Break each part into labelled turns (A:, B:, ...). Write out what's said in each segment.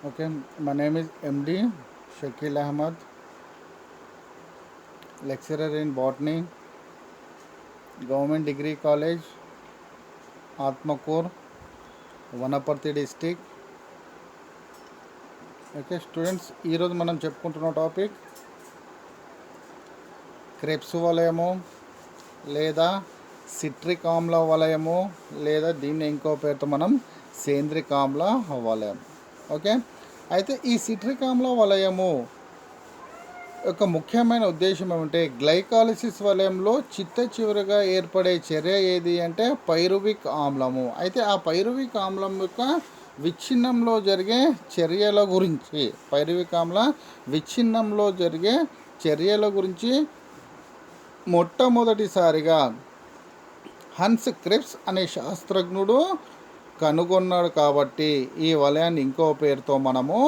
A: Okay, my name is MD Shakil Ahmad, lecturer in botany, Government Degree College, Atmakur, Vanaparthi district. Okay students, ఈరోజు మనం చెప్పుకుంటున్న topic Krebs వలయము లేదా citric ఆమ్ల వలయము లేదా దీన్ని ఇంకో పేరుతో మనం సేంద్రిక ఆమ్ల వలయం. ఓకే, అయితే ఈ సిట్రిక్ ఆమ్ల వలయము యొక్క ముఖ్యమైన ఉద్దేశం ఏమంటే గ్లైకాలిసిస్ వలయంలో చిట్ట చివరిగా ఏర్పడే చర్య ఏది అంటే పైరువిక్ ఆమ్లము. అయితే ఆ పైరువిక్ ఆమ్లం యొక్క విచ్ఛిన్నంలో జరిగే చర్యల గురించి, పైరువిక్ ఆమ్ల విచ్ఛిన్నంలో జరిగే చర్యల గురించి మొట్టమొదటిసారిగా హన్స్ క్రిప్స్ అనే శాస్త్రజ్ఞుడు కనుగొన్నాడు. కాబట్టి ఈ వలయాన్ని ఇంకో పేరుతో మనము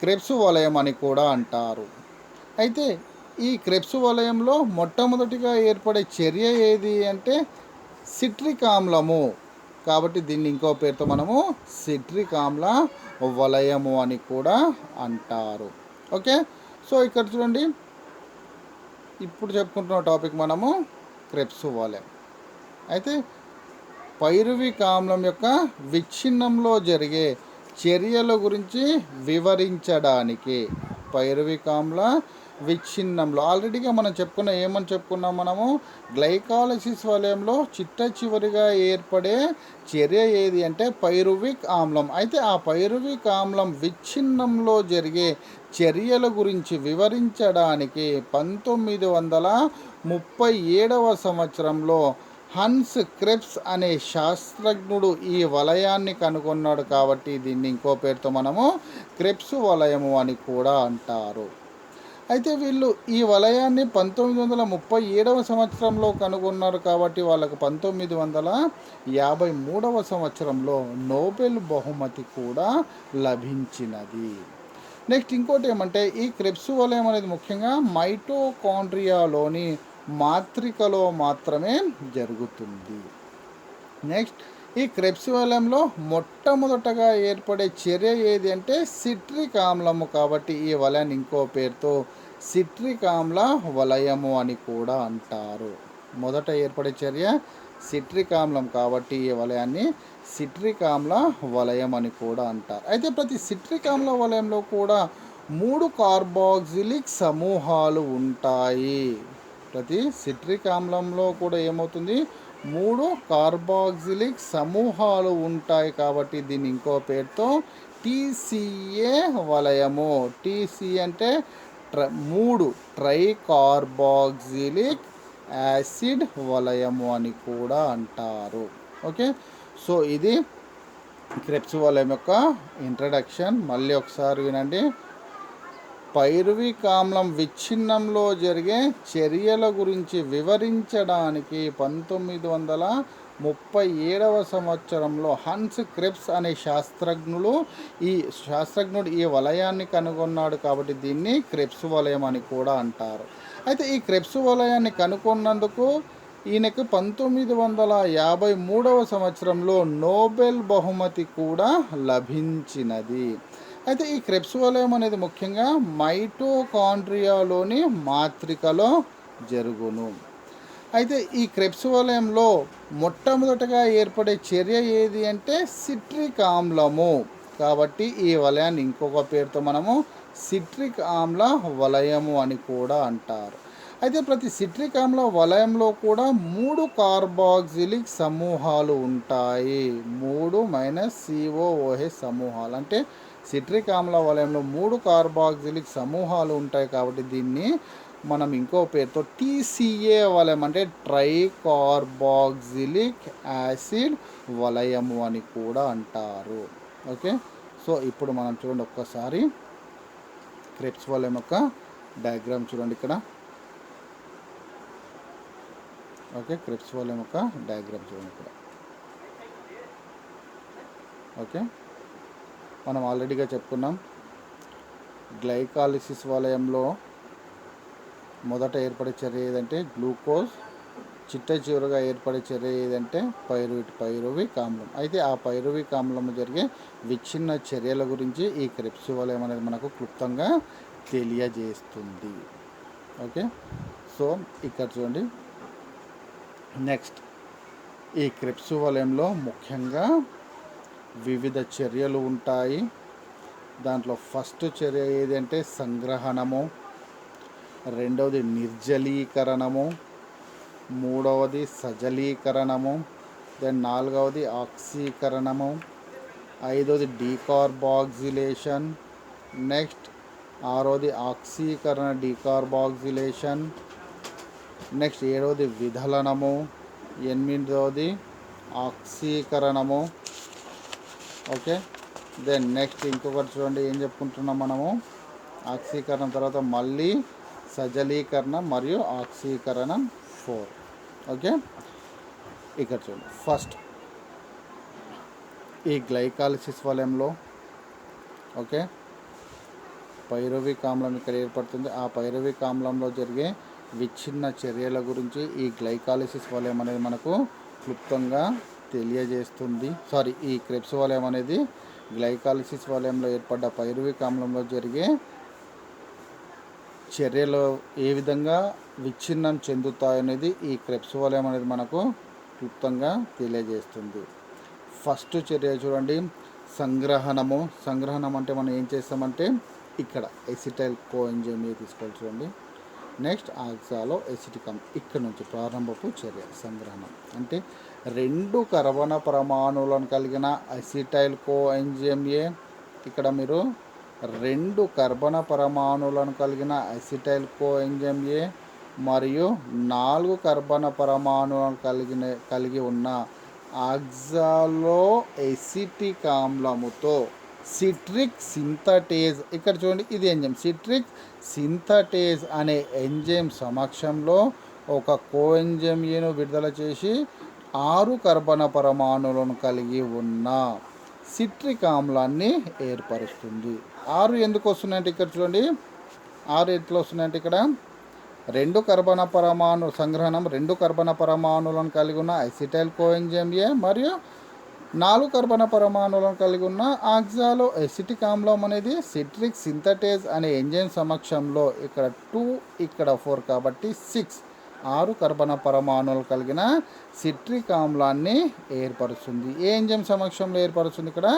A: క్రిప్స్ వలయం అని కూడా అంటారు. అయితే ఈ క్రెప్స్ వలయంలో మొట్టమొదటిగా ఏర్పడే చర్య ఏది అంటే సిట్రిక్ ఆమ్లము. కాబట్టి దీన్ని ఇంకో పేరుతో మనము సిట్రిక్ ఆమ్ల వలయము అని కూడా అంటారు. ఓకే, సో ఇక్కడ చూడండి, ఇప్పుడు చెప్పుకుంటున్న టాపిక్ మనము క్రెప్స్ వలయం. అయితే పైరువిక్ ఆమ్లం యొక్క విచ్ఛిన్నంలో జరిగే చర్యల గురించి వివరించడానికి, పైరువిక్ ఆమ్ల విచ్ఛిన్నంలో ఆల్రెడీగా మనం ఏమని చెప్పుకున్నాం మనము, గ్లైకాలసిస్ వలయంలో చిట్ట చివరిగా ఏర్పడే చర్య ఏది అంటే పైరువిక్ ఆమ్లం. అయితే ఆ పైరువిక్ ఆమ్లం విచ్ఛిన్నంలో జరిగే చర్యల గురించి వివరించడానికి 1937వ సంవత్సరంలో హన్స్ క్రెప్స్ అనే శాస్త్రజ్ఞుడు ఈ వలయాన్ని కనుగొన్నాడు. కాబట్టి దీన్ని ఇంకో పేరుతో మనము క్రెప్స్ వలయము అని కూడా అంటారు. అయితే వీళ్ళు ఈ వలయాన్ని 1937వ సంవత్సరంలో కనుగొన్నారు. కాబట్టి వాళ్ళకు 1953వ సంవత్సరంలో నోబెల్ బహుమతి కూడా లభించినది. నెక్స్ట్ ఇంకోటి ఏమంటే ఈ క్రెప్స్ వలయం అనేది ముఖ్యంగా మైటోకాండ్రియాలోని మాత్రికలో మాత్రమే జరుగుతుంది. నెక్స్ట్ ఈ క్రెప్స్ వలయంలో మొట్టమొదటగా ఏర్పడే చర్య ఏది అంటే సిట్రిక్ ఆమ్లము. కాబట్టి ఈ వలయాన్ని ఇంకో పేరుతో సిట్రిక్ ఆమ్ల వలయము అని కూడా అంటారు. మొదట ఏర్పడే చర్య సిట్రిక్ ఆమ్లం, కాబట్టి ఈ వలయాన్ని సిట్రిక్ ఆమ్ల వలయం అని కూడా అంటారు. అయితే ప్రతి సిట్రిక్ ఆమ్ల వలయంలో కూడా 3 కార్బాక్సిలిక్ సమూహాలు ఉంటాయి. ప్రతి సిట్రిక్ ఆమ్లంలో కూడా ఏమవుతుంది, 3 కార్బాక్సిలిక్ సమూహాలు ఉంటాయి. కాబట్టి దీన్ని ఇంకో పేరుతో టీసీఏ వలయము. టీసీ అంటే 3 ట్రైకార్బాక్సిలిక్ యాసిడ్ వలయము అని కూడా అంటారు. ఓకే, సో ఇది క్రెప్స్ వలయం యొక్క ఇంట్రడక్షన్. మళ్ళీ ఒకసారి వినండి. పైరువిక్ ఆమ్లం విచ్ఛిన్నంలో జరిగే చర్యల గురించి వివరించడానికి 1937వ సంవత్సరంలో హన్స్ క్రెప్స్ అనే శాస్త్రజ్ఞుడు ఈ వలయాన్ని కనుగొన్నాడు. కాబట్టి దీన్ని క్రెప్స్ వలయం అని కూడా అంటారు. అయితే ఈ క్రెప్స్ వలయాన్ని కనుగొన్నందుకు ఈయనకు 1953వ సంవత్సరంలో నోబెల్ బహుమతి కూడా లభించినది. అయితే ఈ క్రెప్స్ వలయం అనేది ముఖ్యంగా మైటోకాండ్రియాలోని మాత్రికలో జరుగును. అయితే ఈ క్రెప్స్ వలయంలో మొట్టమొదటగా ఏర్పడే చర్య ఏది అంటే సిట్రిక్ ఆమ్లము. కాబట్టి ఈ వలయాన్ని ఇంకొక పేరుతో మనము సిట్రిక్ ఆమ్ల వలయము అని కూడా అంటారు. అయితే ప్రతి సిట్రిక్ ఆమ్ల వలయంలో కూడా 3 కార్బాక్సిలిక్ సమూహాలు ఉంటాయి. 3 COOH సమూహాలు అంటే సిట్రిక్ ఆమ్ల వలయంలో 3 కార్బాక్సిలిక్ సమూహాలు ఉంటాయి. కాబట్టి దీన్ని మనం ఇంకో పేరుతో టీసీఏ వలయం అంటే ట్రైకార్బాక్సిలిక్ యాసిడ్ వలయము అని కూడా అంటారు. ఓకే, సో ఇప్పుడు మనం చూడండి ఒక్కసారి క్రెప్స్ వలయం యొక్క డయాగ్రామ్ చూడండి ఇక్కడ. ఓకే, క్రెప్స్ వలయం యొక్క డయాగ్రామ్ చూడండి ఇక్కడ. ఓకే, మనం ఆల్రెడీగా చెప్పుకున్నాం గ్లైకాలిసిస్ వలయంలో మొదట ఏర్పడే చర్య ఏదంటే గ్లూకోజ్ చిట్ట చివరిగా ఏర్పడే చర్య ఏదంటే పైరువిక్ ఆమ్లం. అయితే ఆ పైరువిక్ ఆమ్లం జరిగే విచ్ఛిన్న చర్యల గురించి ఈ క్రెబ్స్ వలయం అనేది మనకు క్లుప్తంగా తెలియజేస్తుంది. ఓకే, సో ఇక్కడ చూడండి. నెక్స్ట్, ఈ క్రెబ్స్ వలయంలో ముఖ్యంగా వివిధ చర్యలు ఉంటాయి. దాంట్లో ఫస్ట్ చర్య ఏదంటే సంగ్రహణము, రెండవది నిర్జలీకరణము, మూడవది సజలీకరణము, దెన్ నాలుగవది ఆక్సీకరణము, ఐదవది డీకార్బాక్సిలేషన్, నెక్స్ట్ ఆరవది ఆక్సీకరణ డీకార్బాక్సిలేషన్, నెక్స్ట్ ఏడవది విదలనము, ఎనిమిదవది ఆక్సీకరణము. ఓకే, దెన్ నెక్స్ట్ ఇంకొకటి చూడండి, ఏం చెప్పుకుంటున్నాం మనము, ఆక్సీకరణం తర్వాత మళ్ళీ సజలీకరణ మరియు ఆక్సీకరణం 4. ఓకే, ఇక్కడ చూడండి. ఫస్ట్, ఈ గ్లైకాలిసిస్ వలయంలో ఓకే పైరువిక్ ఆమ్లం ఇక్కడ ఏర్పడుతుంది. ఆ పైరువిక్ ఆమ్లంలో జరిగే విచ్ఛిన్న చర్యల గురించి ఈ గ్లైకాలిసిస్ వలయం అనేది మనకు క్లుప్తంగా తెలియజేస్తుంది. ఈ క్రెబ్స్ వలయం అనేది గ్లైకాలిసిస్ వలయంలో ఏర్పడ్డ పైరువిక్ ఆమ్లంలో జరిగే చర్యలు ఏ విధంగా విచ్ఛిన్నం చెందుతాయనేది ఈ క్రెబ్స్ వలయం అనేది మనకు క్లుప్తంగా తెలియజేస్తుంది. ఫస్ట్ చర్య చూడండి, సంగ్రహణము. సంగ్రహణం అంటే మనం ఏం చేస్తామంటే ఇక్కడ ఎసిటైల్ కోఎంజైమ్ తీసుకోవాలి చూడండి. నెక్స్ట్ ఆక్సాలో ఎసిటిక్ ఆమ్లం, ఇక్కడ నుంచి ప్రారంభపు చర్య సంగ్రహణం అంటే 2 కర్బన పరమాణువులను కలిగిన ఎసిటైల్ కోఎంజైమ్ ఏ. ఇక్కడ మీరు 2 కర్బన పరమాణువులను కలిగిన ఎసిటైల్ కోఎంజైమ్ ఏ మరియు 4 కర్బన పరమాణువులను కలిగి ఉన్న ఆక్సాలో ఎసిటిక్ ఆమ్లముతో సిట్రిక్ సింథటేజ్, ఇక్కడ చూడండి ఇది ఎంజైమ్, సిట్రిక్ సింథటేజ్ అనే ఎంజైమ్ సమక్షంలో ఒక కోఎంజైమ్ ఏను విడుదల చేసి 6 కర్బన పరమాణువులను కలిగి ఉన్న సిట్రిక్ ఆమ్లాన్ని ఏర్పరుస్తుంది. 6 ఎందుకు వస్తున్నాయంటే ఇక్కడ చూడండి, 6 ఎట్లా వస్తున్నాయంటే ఇక్కడ 2 కర్బన పరమాణు సంగ్రహణం 2 కర్బన పరమాణువులను కలిగి ఉన్న ఎసిటైల్ కోఎంజైమ్ ఏ మరియు 4 కర్బన పరమాణువులను కలిగి ఉన్న ఆక్సాలో ఎసిటిక్ ఆమ్లం అనేది సిట్రిక్ సింథటేజ్ అనే ఎంజైమ్ సమక్షంలో ఇక్కడ 2 ఇక్కడ 4 కాబట్టి 6 కర్బన పరమాణువులు కలిగిన సిట్రిక్ ఆమ్లాన్ని ఏర్పరుస్తుంది. ఏ ఎంజైమ్ సమక్షంలో ఏర్పరుస్తుంది? ఇక్కడ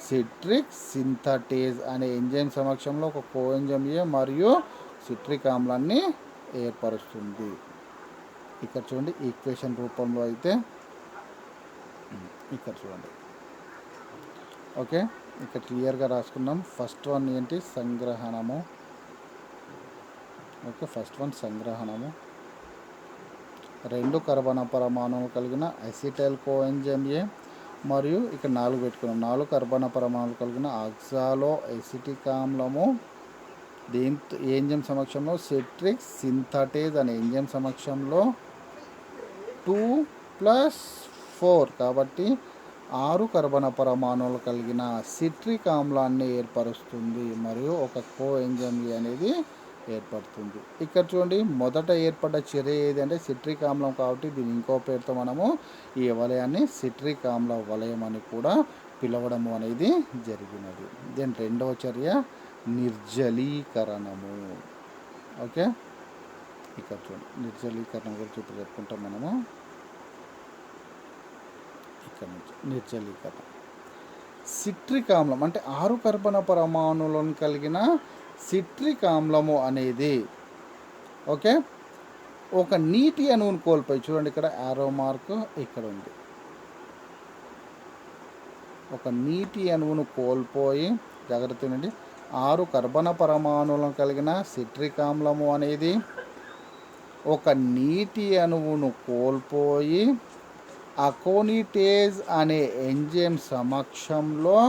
A: సిట్రిక్ సింథటేజ్ అనే ఎంజైమ్ సమక్షంలో ఒక కోఎంజైమ్ ఏ మరియు సిట్రిక్ ఆమ్లాన్ని ఏర్పరుస్తుంది. ఇక్కడ చూడండి ఈక్వేషన్ రూపంలో అయితే ఇక్కడ చూడండి. ఓకే, ఇక్కడ క్లియర్గా రాసుకున్నాం. ఫస్ట్ వన్ ఏంటి? సంగ్రహణము. ఓకే, ఫస్ట్ వన్ సంగ్రహణము 2 కర్బన పరమాణువులు కలిగిన ఎసిటైల్ కోఎంజైమ్ ఏ మరియు ఇక్కడ 4 పెట్టుకున్నాం, 4 కర్బన పరమాణువులు కలిగిన ఆక్సాలో ఎసిటిక్ ఆమ్లము దీంతో ఎంజైమ్ సమక్షంలో సిట్రిక్ సింథటేజ్ అనే ఎంజైమ్ సమక్షంలో 2+4 కాబట్టి 6 కర్బన పరమాణువులు కలిగిన సిట్రిక్ ఆమ్లాన్ని ఏర్పరుస్తుంది మరియు ఒక కోఎంజైమ్ అనేది ఏర్పడుతుంది. ఇక్కడ చూడండి, మొదట ఏర్పడ్డ చర్య ఏదంటే సిట్రిక్ ఆమ్లం కాబట్టి దీని ఇంకో పేరుతో మనము ఈ వలయాన్ని సిట్రిక్ ఆమ్ల వలయం అని కూడా పిలవడం అనేది జరిగినది. దెన్ రెండవ చర్య నిర్జలీకరణము. ఓకే, ఇక్కడ చూడండి నిర్జలీకరణం గురించి ఇప్పుడు చెప్పుకుంటాం మనము. ఇక్కడ నుంచి నిర్జలీకరణ సిట్రిక్ ఆమ్లం అంటే 6 కర్బన పరమాణువులను కలిగిన సిట్రిక్ ఆమ్లము అనేది ఓకే ఒక నీటి అణువును కోల్పోయి, చూడండి ఇక్కడ యారో మార్క్ ఇక్కడ ఉంది, ఒక నీటి అణువును కోల్పోయి, జాగ్రత్త వినండి, 6 కర్బన పరమాణువులను కలిగిన సిట్రిక్ ఆమ్లము అనేది ఒక నీటి అణువును కోల్పోయి అకోనిటేజ్ అనే ఎంజైమ్ సమక్షంలో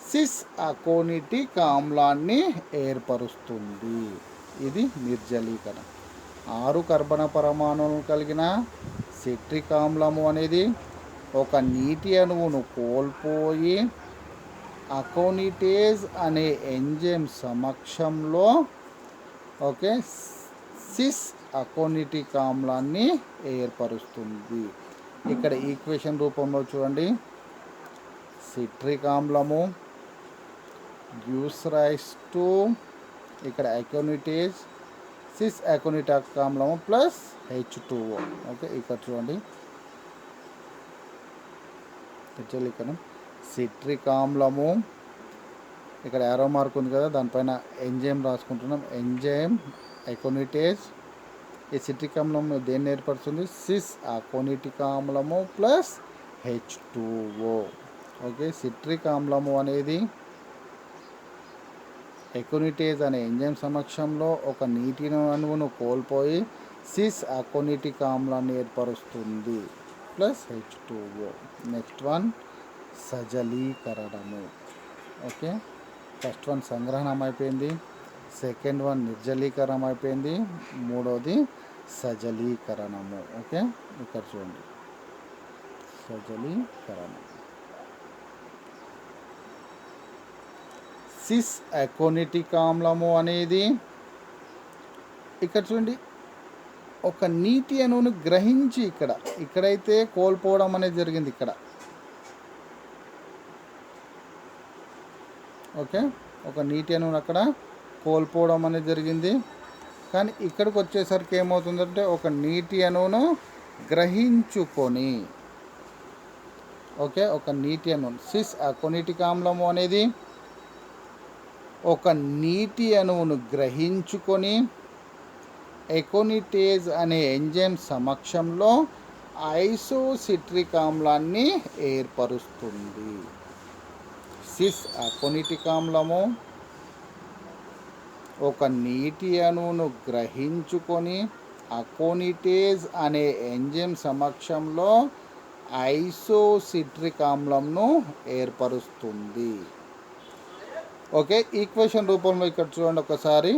A: సిస్ అకోనిటిక్ ఆమ్లాన్ని ఏర్పరుస్తుంది. ఇది నిర్జలీకరణ. 6 కర్బన పరమాణువులను కలిగిన సిట్రిక్ ఆమ్లము అనేది ఒక నీటి అణువును కోల్పోయి అకోనిటేజ్ అనే ఎంజైమ్ సమక్షంలో ఓకే సిస్ అకోనిటిక్ ఆమ్లాన్ని ఏర్పరుస్తుంది. ఇక్కడ ఈక్వేషన్ రూపంలో చూడండి, సిట్రిక్ ఆమ్లము గివ్స్ రైస్ టు ఇక్కడ అకోనిటేజ్ సిస్ అకోనిటిక్ ఆమ్లము ప్లస్ H2O. ఓకే, ఇక్కడ చూడండి హెచ్చలికనం సిట్రిక్ ఆమ్లము, ఇక్కడ యారో మార్క్ ఉంది కదా, దానిపైన ఎంజైమ్ రాసుకుంటున్నాం. ఎంజైమ్ అకోనిటేజ్, ఈ సిట్రిక్ ఆమ్లం దేన్ని ఏర్పరుస్తుంది? సిస్ అకోనిటిక్ ఆమ్లము ప్లస్ H2O. ఓకే, సిట్రిక్ ఆమ్లము అనేది అకోనిటేజ్ అనే ఎంజైమ్ సమక్షంలో ఒక నీటి అణువును కోల్పోయి సిస్ అకోనిటిక్ ఆమ్లాన్ని ఏర్పరుస్తుంది ప్లస్ H2O. నెక్స్ట్ వన్ సజలీకరణము. ఓకే, ఫస్ట్ వన్ సంగ్రహణం అయిపోయింది, సెకండ్ వన్ నిర్జలీకరణం అయిపోయింది, మూడోది సజలీకరణము. ఓకే, ఇక్కడ చూడండి సజలీకరణం. సిస్ అకోనిటిక్ ఆమ్లము అనేది ఇక్కడ చూడండి ఒక నీటి అణువును గ్రహించి ఇక్కడైతే కోల్పోవడం అనేది జరిగింది ఇక్కడ. ఓకే, ఒక నీటి అణువును అక్కడ కోల్పోవడం అనేది జరిగింది. కానీ ఇక్కడికి వచ్చేసరికి ఏమవుతుందంటే ఒక నీటి అణువును గ్రహించుకొని, ఓకే, ఒక నీటి అణువు సిస్ అకోనిటిక్ ఆమ్లము అనేది ఒక నీటి అణువును గ్రహించుకొని అకోనిటేజ్ అనే ఎంజైమ్ సమక్షంలో ఐసోసిట్రిక్ ఆమ్లాన్ని ఏర్పరుస్తుంది. సిస్ అకోనిటిక్ ఆమ్లము ఒక నీటి అణువును గ్రహించుకొని అకోనిటేజ్ అనే ఎంజైమ్ సమక్షంలో ఐసోసిట్రిక్ ఆమ్లంను ఏర్పరుస్తుంది. ఓకే, ఈక్వేషన్ రూపంలో ఇక్కడ చూడండి ఒకసారి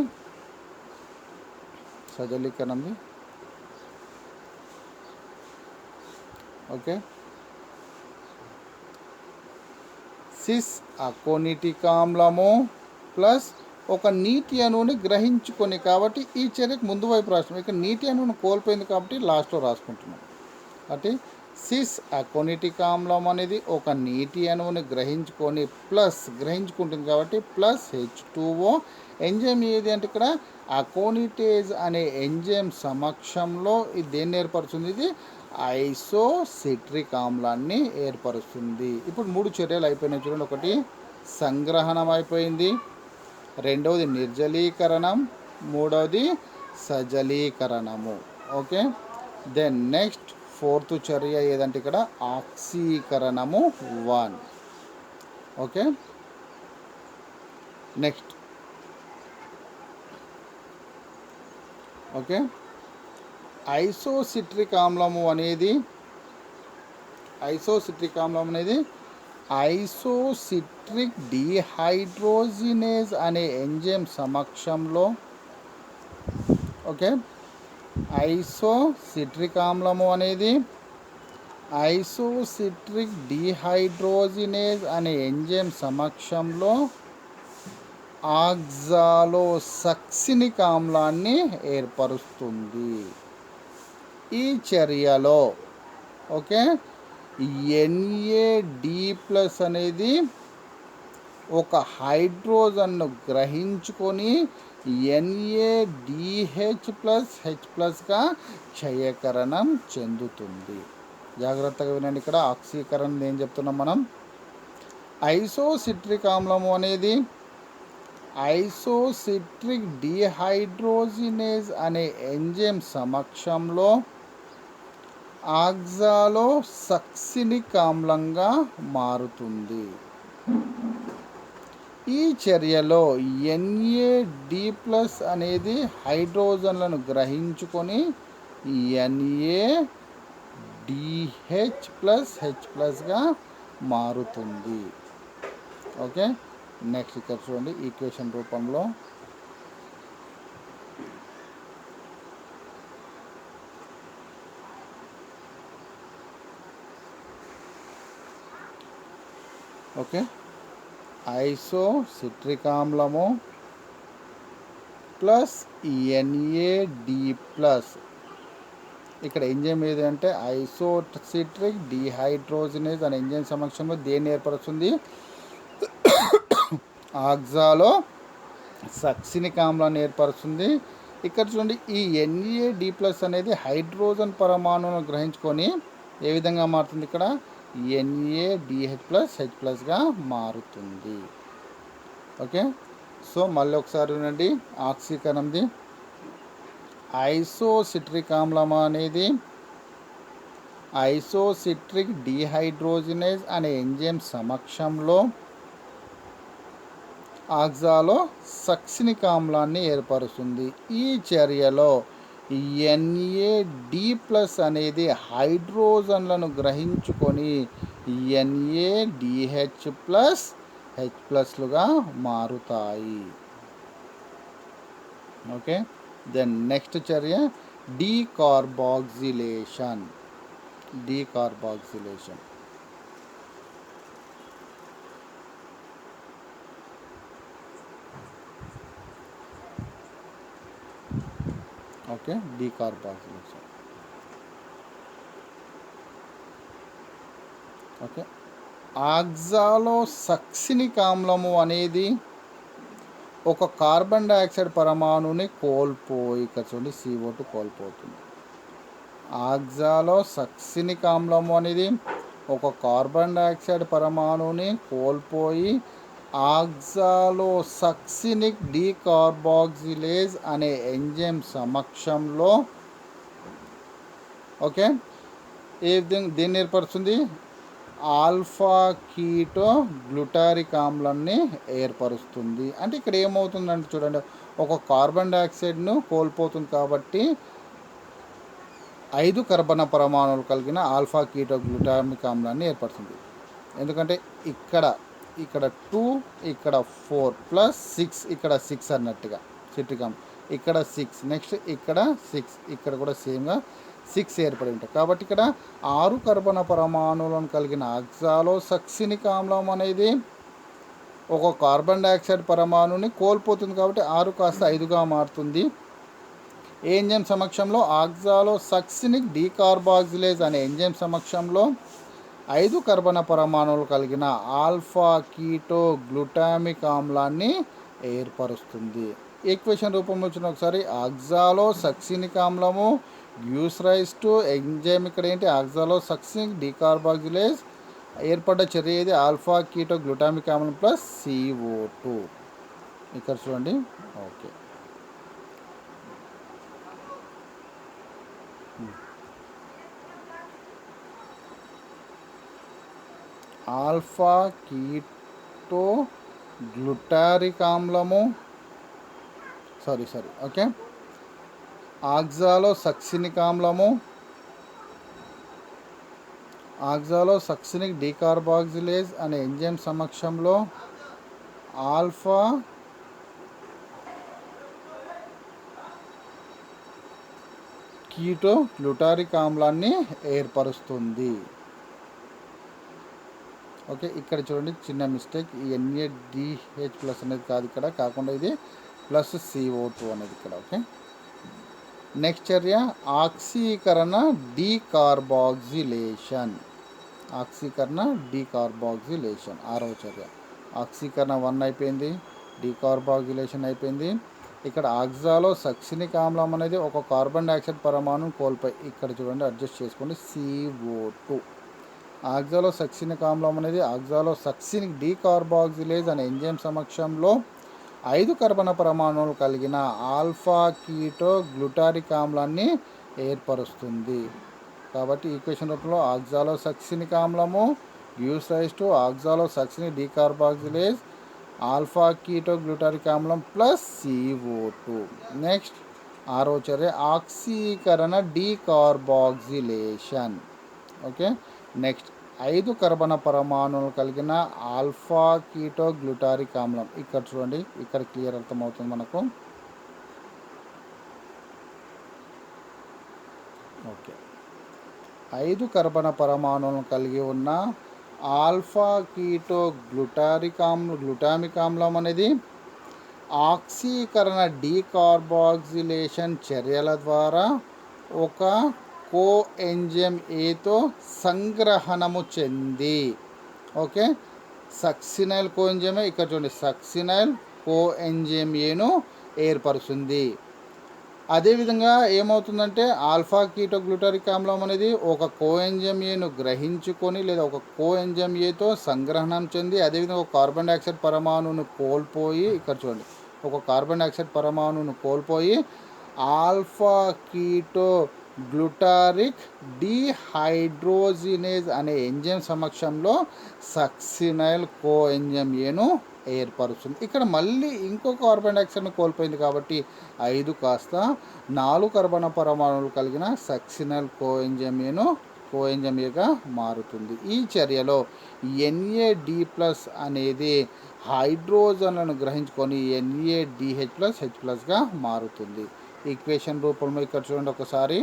A: సజలీకరణంది. ఓకే, సిస్ అకోనిటిక్ ఆమ్లము ప్లస్ ఒక నీటి అణువుని గ్రహించుకొని, కాబట్టి ఈ చర్యకు ముందు వైపు రాస్తున్నాం. ఇక్కడ నీటి అణువును కోల్పోయింది కాబట్టి లాస్ట్లో రాసుకుంటున్నాం. అంటే సిస్ అకోనిటిక్ ఆమ్లం అనేది ఒక నీటి అణువుని గ్రహించుకుంటుంది కాబట్టి ప్లస్ H2O. ఎంజైమ్ ఏది అంటే ఇక్కడ అకోనిటేజ్ అనే ఎంజైమ్ సమక్షంలో ఇది దేన్ని ఏర్పరుస్తుంది? ఇది ఐసోసిట్రిక్ ఆమ్లాన్ని ఏర్పరుస్తుంది. ఇప్పుడు 3 చర్యలు అయిపోయినాయి చూడండి. ఒకటి సంగ్రహణం అయిపోయింది, రెండవది నిర్జలీకరణం, మూడవది సజలీకరణము. ఓకే, దెన్ నెక్స్ట్ ఫోర్త్ చర్య ఏదంటే ఇక్కడ ఆక్సీకరణము 1. ఓకే, నెక్స్ట్ ఓకే ఐసోసిట్రిక్ ఆమ్లము అనేది ఐసోసిట్రిక్ డిహైడ్రోజినేజ్ అనే ఎంజైమ్ సమక్షంలో, ఓకే, ఐసోసిట్రిక్ ఆమ్లము అనేది ఐసోసిట్రిక్ డిహైడ్రోజినేజ్ అనే ఎంజైమ్ సమక్షంలో ఆక్సాలోసక్సినిక్ ఆమ్లాన్ని ఏర్పరుస్తుంది. ఈ చర్యలో ఓకే NAD+ అనేది ఒక హైడ్రోజన్ను గ్రహించుకొని NADH+H+గా క్షయకరణం చెందుతుంది. జాగ్రత్తగా వినండి, ఇక్కడ ఆక్సీకరణం ఏం చెప్తున్నాం మనం? ఐసోసిట్రిక్ ఆమ్లము అనేది ఐసోసిట్రిక్ డిహైడ్రోజినేజ్ అనే ఎంజైమ్ సమక్షంలో ఆక్సాలోసక్సినిక్ ఆమ్లంగా మారుతుంది. ఈ చర్యలో NAD+ అనేది హైడ్రోజన్లను గ్రహించుకొని NADH+H+గా మారుతుంది. ఓకే, నెక్స్ట్ ఇక్కడ చూడండి ఈక్వేషన్ రూపంలో ఓకే ఐసోసిట్రిక్ ఆమ్లము ప్లస్ ఎన్ఏడి ప్లస్. ఇక్కడ ఎంజైమ్ ఏది అంటే ఐసోసిట్రిక్ డిహైడ్రోజినేజ్ అనే ఎంజైమ్ సమక్షంలో దేన్ని ఏర్పరుస్తుంది? ఆక్సాలో సక్సినిక్ ఆమ్లాన్ని ఏర్పరుస్తుంది. ఇక్కడ చూడండి, ఈ ఎన్ఏడి ప్లస్ అనేది హైడ్రోజన్ పరమాణువును గ్రహించుకొని ఏ విధంగా మారుతుంది? ఇక్కడ ఎన్ఏడిహెచ్ ప్లస్ హెచ్ ప్లస్గా మారుతుంది. ఓకే, సో మళ్ళీ ఒకసారి వినండి ఆక్సీకరణంది. ఐసోసిట్రిక్ ఆమ్లం అనేది ఐసోసిట్రిక్ డిహైడ్రోజినేజ్ అనే ఎంజైమ్ సమక్షంలో ఆక్సాలో సక్సినిక్ ఆమ్లాన్ని ఏర్పరుస్తుంది. ఈ చర్యలో ఎన్ఏడి ప్లస్ అనేది హైడ్రోజన్లను గ్రహించుకొని ఎన్ఏడిహెచ్ ప్లస్ హెచ్ ప్లస్లుగా మారుతాయి. ఓకే, దెన్ నెక్స్ట్ చర్య decarboxylation. Decarboxylation okay, decarboxylation. Okay, oxalo succinic ఆమ్లము అనేది ఒక కార్బన్ డైఆక్సైడ్ పరమాణుని కోల్పోయి, ఇక్కడ చూడండి CO2 కోల్పోతుంది. ఆక్సాలో సక్సినిక్ ఆమ్లము అనేది ఒక కార్బన్ డైఆక్సైడ్ పరమాణుని కోల్పోయి ఆక్సాలో సక్సినిక్ డీకార్బాక్సిలేజ్ అనే ఎంజైమ్ సమక్షంలో ఓకే ఏ విధంగా దేన్ని ఏర్పరుస్తుంది? ఆల్ఫా కీటో గ్లూటారిక్ ఆమ్లాన్ని ఏర్పరుస్తుంది. అంటే ఇక్కడ ఏమవుతుందంటే చూడండి, ఒక కార్బన్ డైఆక్సైడ్ను కోల్పోతుంది కాబట్టి 5 కర్బన పరమాణువులు కలిగిన ఆల్ఫా కీటో గ్లూటామిక్ ఆమ్లాన్ని ఏర్పడుతుంది. ఎందుకంటే ఇక్కడ 2, ఇక్కడ 4 ప్లస్ 6, ఇక్కడ 6 అన్నట్టుగా సిట్రిక్ ఆమ్లం, ఇక్కడ 6, నెక్స్ట్ ఇక్కడ 6, ఇక్కడ కూడా సేమ్గా 6 ఏర్పడి ఉంటాయి. కాబట్టి ఇక్కడ 6 కర్బన పరమాణువులను కలిగిన ఆక్సాలో సక్సినిక్ ఆమ్లం అనేది ఒక కార్బన్ డైఆక్సైడ్ పరమాణుని కోల్పోతుంది కాబట్టి 6 కాస్త 5గా మారుతుంది. ఏ ఎంజైమ్ సమక్షంలో? ఆక్సాలో సక్సినిక్ డీకార్బాక్సిలేజ్ అనే ఎంజైమ్ సమక్షంలో 5 కర్బన పరమాణువులు కలిగిన ఆల్ఫా కీటో గ్లూటామిక్ ఆమ్లాన్ని ఏర్పరుస్తుంది. ఈక్వేషన్ రూపంలో వచ్చిన ఒకసారి ఆక్సాలో సక్సినిక్ ఆమ్లము గివ్స్ రైజ్ టు ఎంజైమ్, ఇక్కడ ఏంటి? ఆక్సాలో సక్సినిక్ డీకార్బాక్సిలేజ్ ఏర్పడ్డ చర్య ఏది? ఆల్ఫా కీటో గ్లూటామిక్ ఆమ్లం ప్లస్ CO2. ఇక్కడ చూడండి. ఓకే, ఆల్ఫా కీటో గ్లూటారిక్ ఆమ్లము ఓకే, ఆక్సాలో సక్సినిక్ ఆమ్లము, ఆక్సాలో సక్సినిక్ డీకార్బాక్సిలేజ్ అనే ఎంజైమ్ సమక్షంలో ఆల్ఫా కీటో గ్లూటారిక్ ఆమ్లాన్ని ఏర్పరుస్తుంది. ఓకే, ఇక్కడ చూడండి చిన్న మిస్టేక్, ఈ NADH ప్లస్ అనేది కాదు ఇక్కడ, కాకుండా ఇది ప్లస్ CO2 అనేది ఇక్కడ. ఓకే, నెక్స్ట్ చర్య ఆక్సీకరణ డీకార్బాక్సిలేషన్. ఆక్సీకరణ డీకార్బాక్సిలేషన్ 6వ చర్య. ఆక్సీకరణ 1 అయిపోయింది, డీకార్బాక్సిలేషన్ అయిపోయింది. ఇక్కడ ఆక్సాలో సక్సినిక్ ఆమ్లం అనేది ఒక కార్బన్ డైఆక్సైడ్ పరమాణును కోల్పోయి, ఇక్కడ చూడండి అడ్జస్ట్ చేసుకోండి, CO2. ఆక్సాలో సక్సినిక్ ఆమ్లం అనేది ఆక్సాలో సక్సినిక్ డీకార్బాక్సిలేజ్ అనే ఎంజైమ్ సమక్షంలో 5 కర్బన పరమాణువులు కలిగిన ఆల్ఫా కీటో గ్లూటారిక్ ఆమ్లాన్ని ఏర్పరుస్తుంది. కాబట్టి ఈక్వేషన్ రూపంలో ఆక్సాలో సక్సినిక్ ఆమ్లము gives rise to oxalo succinic decarboxylase alpha keto glutaric ఆమ్లం ప్లస్ CO2. నెక్స్ట్ 6వ చర్య ఆక్సీకరణ డీకార్బాక్సిలేషన్. ఓకే, నెక్స్ట్ 5 కర్బన పరమాణువులు కలిగిన ఆల్ఫా కీటో గ్లూటారిక్ ఆమ్లం. ఇక్కడ చూడండి, ఇక్కడ క్లియర్ అర్థమవుతుంది మనకు. ఓకే, 5 కర్బన పరమాణువులను కలిగి ఉన్న ఆల్ఫా కీటో గ్లూటామిక్ ఆమ్లం అనేది ఆక్సీకరణ డీకార్బాక్సిలేషన్ చర్యల ద్వారా ఒక కో ఎంజైమ్ ఏతో సంగ్రహణము చెంది, ఓకే, సక్సినైల్ కో ఎంజైమ్ ఇక్కడ చూడండి, సక్సినైల్ కో ఎంజైమ్ ఏను ఏర్పరుస్తుంది. అదేవిధంగా ఏమవుతుందంటే ఆల్ఫా కీటోగ్లూటారిక్ ఆమ్లం అనేది ఒక కోఎంజైమ్ ఏను గ్రహించుకొని లేదా ఒక కోఎంజైమ్ ఏతో సంగ్రహణం చెంది అదేవిధంగా ఒక కార్బన్ డైఆక్సైడ్ పరమాణువును కోల్పోయి, ఇక్కడ చూడండి, ఒక కార్బన్ డైఆక్సైడ్ పరమాణువును కోల్పోయి ఆల్ఫా కీటో గ్లూటారిక్ డీహైడ్రోజినేజ్ అనే ఎంజైమ్ సమక్షంలో సక్సినైల్ కో ఎంజైమ్ ఏను ఏర్పరుస్తుంది. ఇక్కడ మళ్ళీ ఇంకో కార్బన్ డైఆక్సైడ్ను కోల్పోయింది కాబట్టి 5 కాస్త 4 కర్బన పరమాణువులు కలిగిన సక్సినల్ కోఎంజైమ్ ఏగా మారుతుంది. ఈ చర్యలో NAD+ అనేది హైడ్రోజన్లను గ్రహించుకొని NADH+H+గా మారుతుంది. ఈక్వేషన్ రూపంలో ఇక్కడ చూడండి ఒకసారి,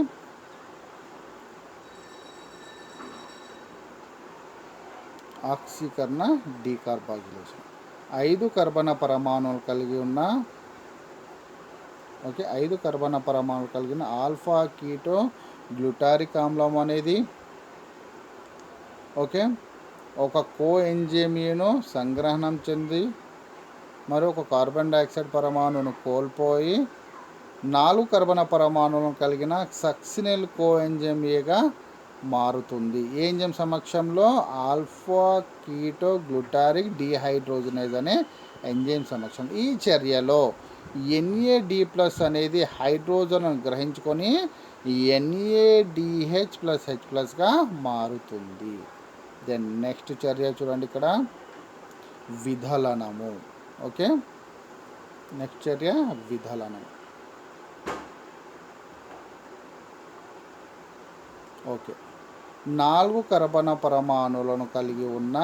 A: ఆక్సీకరణ డీకార్బాక్సిలేషన్ 5 కర్బన పరమాణువులు కలిగి ఉన్న, ఓకే, 5 కర్బన పరమాణువులు కలిగిన ఆల్ఫా కీటో గ్లూటారిక్ ఆమ్లం అనేది, ఓకే, ఒక కో ఎంజైమ్ను సంగ్రహణం చెంది మరొక కార్బన్ డైఆక్సైడ్ పరమాణువును కోల్పోయి 4 కర్బన పరమాణువులను కలిగిన సక్సినైల్ కో ఎంజైమ్ ఏగా మారుతుంది. ఏ ఎంజైమ్ సమక్షంలో? ఆల్ఫా కీటో గ్లూటారిక్ డీహైడ్రోజనేజ్ అనే ఎంజైమ్ సమక్షం. ఈ చర్యలో NAD+ అనేది హైడ్రోజన్ను గ్రహించుకొని NADH+H+గా మారుతుంది. దెన్ నెక్స్ట్ చర్య చూడండి ఇక్కడ విధలనము, ఓకే, నెక్స్ట్ చర్య విధలనం. ఓకే, 4 కర్బన పరమాణువులను కలిగి ఉన్న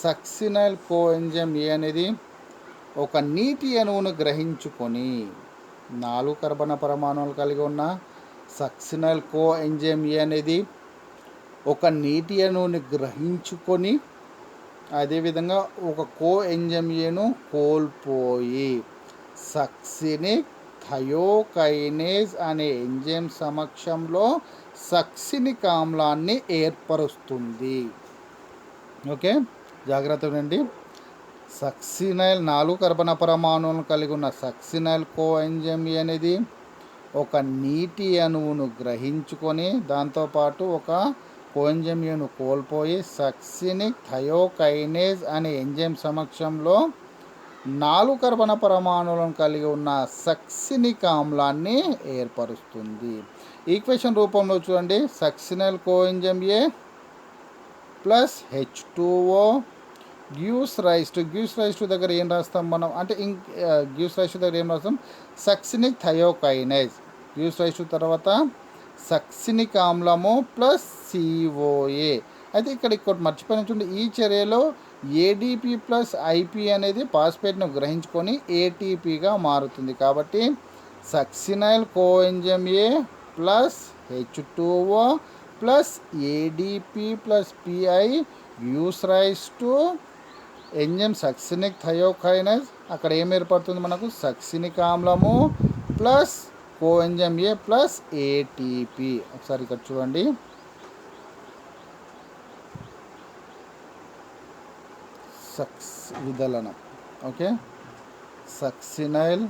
A: సక్సినైల్ కో ఎంజైమ్ ఏ అనేది ఒక నీటి అణువును గ్రహించుకొని, 4 కర్బన పరమాణువులు కలిగి ఉన్న సక్సినైల్ కో ఎంజైమ్ ఏ అనేది ఒక నీటి అణువుని గ్రహించుకొని అదేవిధంగా ఒక కో ఎంజైమ్ ఏను కోల్పోయి సక్సినిక్ థయోకైనేజ్ అనే ఎంజైమ్ సమక్షంలో సక్సినిక్ ఆమ్లాన్ని ఏర్పరుస్తుంది. ఓకే, జాగ్రత్తగా ఉండండి. సక్సినైల్ 4 కర్బన పరమాణువులను కలిగి ఉన్న సక్సినైల్ కో ఎంజైమ్ అనేది ఒక నీటి అణువును గ్రహించుకొని దాంతోపాటు ఒక కోఎంజైమ్ను కోల్పోయి సక్సినిక్ థయోకైనేజ్ అనే ఎంజైమ్ సమక్షంలో 4 కర్బన పరమాణువులను కలిగి ఉన్న సక్సినిక్ ఆమ్లాన్ని ఏర్పరుస్తుంది. ఈక్వేషన్ రూపంలో చూడండి, succinyl coenzyme A plus H2O gives rise to దగ్గర ఏం రాస్తాం మనం అంటే గివ్స్ రైస్ టు దగ్గర ఏం రాస్తాం? సక్సినిక్ థయోకైనేజ్. గివ్స్ రైస్ టు తర్వాత సక్సినిక్ ఆమ్లము ప్లస్ COA. అయితే ఇక్కడ ఇంకోటి మర్చిపోయిన చూడండి, ఈ చర్యలో ADP ప్లస్ IP అనేది పాస్పేట్ను గ్రహించుకొని ATPగా మారుతుంది. కాబట్టి succinyl coenzyme A plus H2O plus ADP plus PI gives rise to enzyme succinic thiokinase. అక్కడ ఏం ఏర్పడుతుంది మనకు? సక్సినిక్ ఆమ్లము plus coenzyme A plus ATP. ఒకసారి ఇక్కడ చూడండి, విధలనం. ఓకే, సక్సినైల్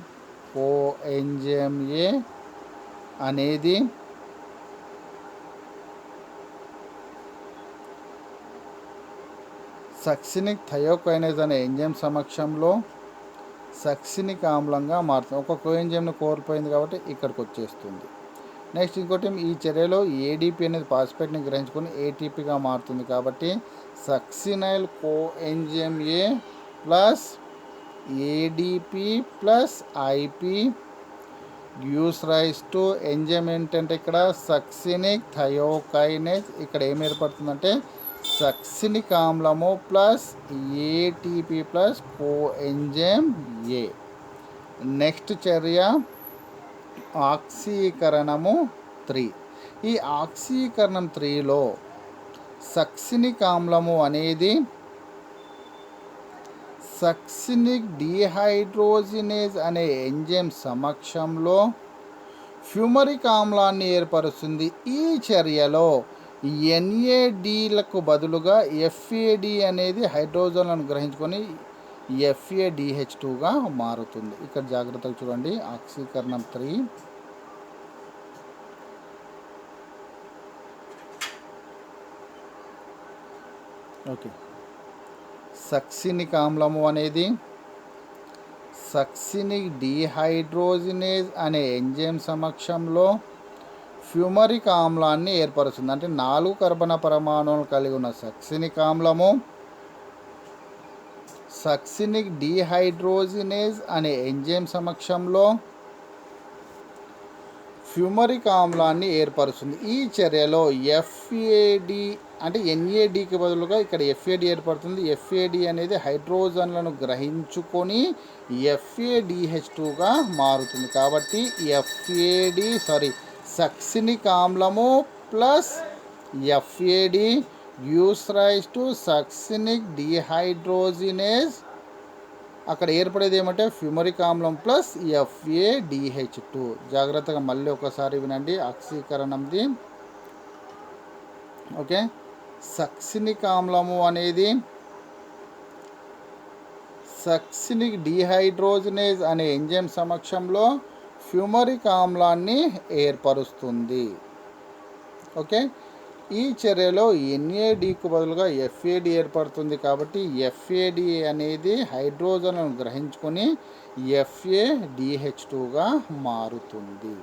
A: కోఎంజైమ్ ఏ అనేది సక్సినిక్ థయోకైనేజ్ అనే ఎంజైమ్ సమక్షంలో సక్సినిక్ ఆమ్లంగా మారుతుంది. ఒక కోఎంజైమ్ను కోల్పోయింది కాబట్టి ఇక్కడికి వచ్చేస్తుంది. నెక్స్ట్ ఇంకోటి, ఈ చర్యలో ADP అనేది పాస్పేట్ని గ్రహించుకొని ATPగా మారుతుంది. కాబట్టి succinyl coenzyme A plus ADP plus IP gives rise to enzyme ఏంటంటే ఇక్కడ సక్సినిక్ థయోకైనేజ్. ఇక్కడ ఏం ఏర్పడుతుందంటే సక్సినిక్ ఆమ్లము plus ATP plus coenzyme A. Next చర్య ఆక్సీకరణము 3. ఈ ఆక్సీకరణం 3లో సక్సినిక్ ఆమ్లము అనేది సక్సినిక్ డీహైడ్రోజినేజ్ అనే ఎంజైమ్ సమక్షంలో ఫ్యూమరిక్ ఆమ్లాన్ని ఏర్పరుస్తుంది. ఈ చర్యలో ఎన్ఏడీలకు బదులుగా ఎఫ్ఏడి అనేది హైడ్రోజన్లను గ్రహించుకొని FADH2గా మారుతుంది. ఇక్కడ జాగ్రత్తగా చూడండి. ఆక్సీకరణం 3. ఓకే, సక్సినిక్ ఆమ్లము అనేది సక్సినిక్ డీహైడ్రోజినేజ్ అనే ఎంజైమ్ సమక్షంలో ఫ్యూమరిక్ ఆమ్లాన్ని ఏర్పరుస్తుంది. అంటే 4 కర్బన పరమాణువులు కలిగి ఉన్న సక్సినిక్ ఆమ్లము సక్సినిక్ డీహైడ్రోజినేజ్ అనే ఎంజైమ్ సమక్షంలో ఫ్యూమరిక్ ఆమ్లాన్ని ఏర్పరుస్తుంది. ఈ చర్యలో FAD అంటే NADకి బదులుగా ఇక్కడ FAD ఏర్పడుతుంది. FAD అనేది హైడ్రోజన్లను గ్రహించుకొని FADH2గా మారుతుంది. కాబట్టి సక్సినిక్ ఆమ్లము plus FAD gives rise to succinic dehydrogenase. అక్కడ ఏర్పడేది ఏమంటే ఫ్యూమరిక్ ఆమ్లం ప్లస్ FADH2. జాగ్రత్తగా మళ్ళీ ఒకసారి వినండి. ఆక్సీకరణంది. ఓకే, సక్సినిక్ ఆమ్లము అనేది సక్సినిక్ డీహైడ్రోజినేజ్ అనే ఎంజైమ్ సమక్షంలో ఫ్యూమరిక్ ఆమ్లాన్ని ఏర్పరుస్తుంది. ఓకే, ఈ చర్యలో NADకు బదులుగా FAD ఏర్పడుతుంది. కాబట్టి FAD అనేది హైడ్రోజన్లను గ్రహించుకొని FADH2గా మారుతుంది.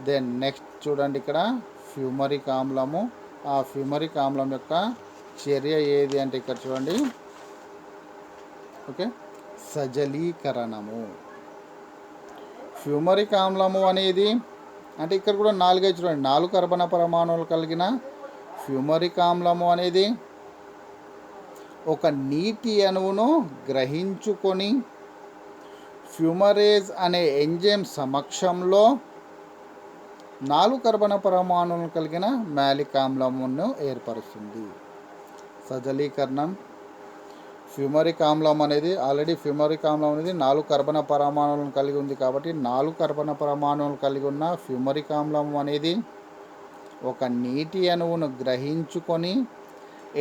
A: దెన్ నెక్స్ట్ చూడండి, ఇక్కడ ఫ్యూమరిక్ ఆమ్లము. ఆ ఫ్యూమరిక్ ఆమ్లం యొక్క చర్య ఏది అంటే ఇక్కడ చూడండి. ఓకే, సజలీకరణము. ఫ్యూమరిక్ ఆమ్లము అనేది అంటే ఇక్కడ కూడా 4 చూడండి. 4 కర్బన పరమాణువులు కలిగిన ఫ్యూమరిక్ ఆమ్లము అనేది ఒక నీటి అణువును గ్రహించుకొని ఫ్యూమరేజ్ అనే ఎంజైమ్ సమక్షంలో 4 కర్బన పరమాణువులు కలిగిన మ్యాలిక్ ఆమ్లమును ఏర్పరుస్తుంది. సజలీకరణం. ఫ్యూమరిక్ ఆమ్లం అనేది ఫ్యూమరిక్ ఆమ్లం అనేది 4 కర్బన పరమాణువులను కలిగి ఉంది. కాబట్టి 4 కర్బన పరమాణువులు కలిగి ఉన్న ఫ్యూమరిక్ ఆమ్లం అనేది ఒక నీటి అణువును గ్రహించుకొని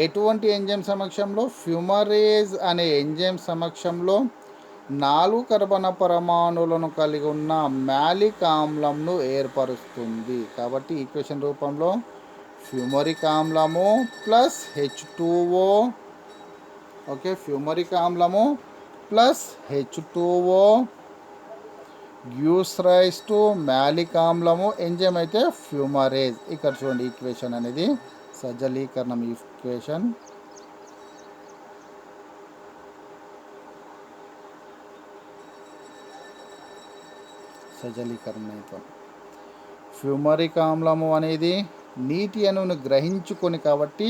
A: ఎటువంటి ఎంజైమ్ సమక్షంలో ఫ్యూమరేజ్ అనే ఎంజైమ్ సమక్షంలో 4 కర్బన పరమాణువులను కలిగి ఉన్న మ్యాలిక్ ఆమ్లంను ఏర్పరుస్తుంది. కాబట్టి ఈక్వేషన్ రూపంలో ఫ్యూమరిక్ ఆమ్లము ప్లస్ H2O. ఓకే, ఫ్యూమరిక్ ఆమ్లము plus H2O gives rise to malic ఆమ్లము. ఎంజైమ్ అయితే ఫ్యూమరేజ్. ఇక్కడ చూడండి, ఈక్వేషన్ అనేది సజలీకరణం ఈక్వేషన్. సజలీకరణం. ఫ్యూమరిక్ ఆమ్లము అనేది నీటి అణువును గ్రహించుకొని కాబట్టి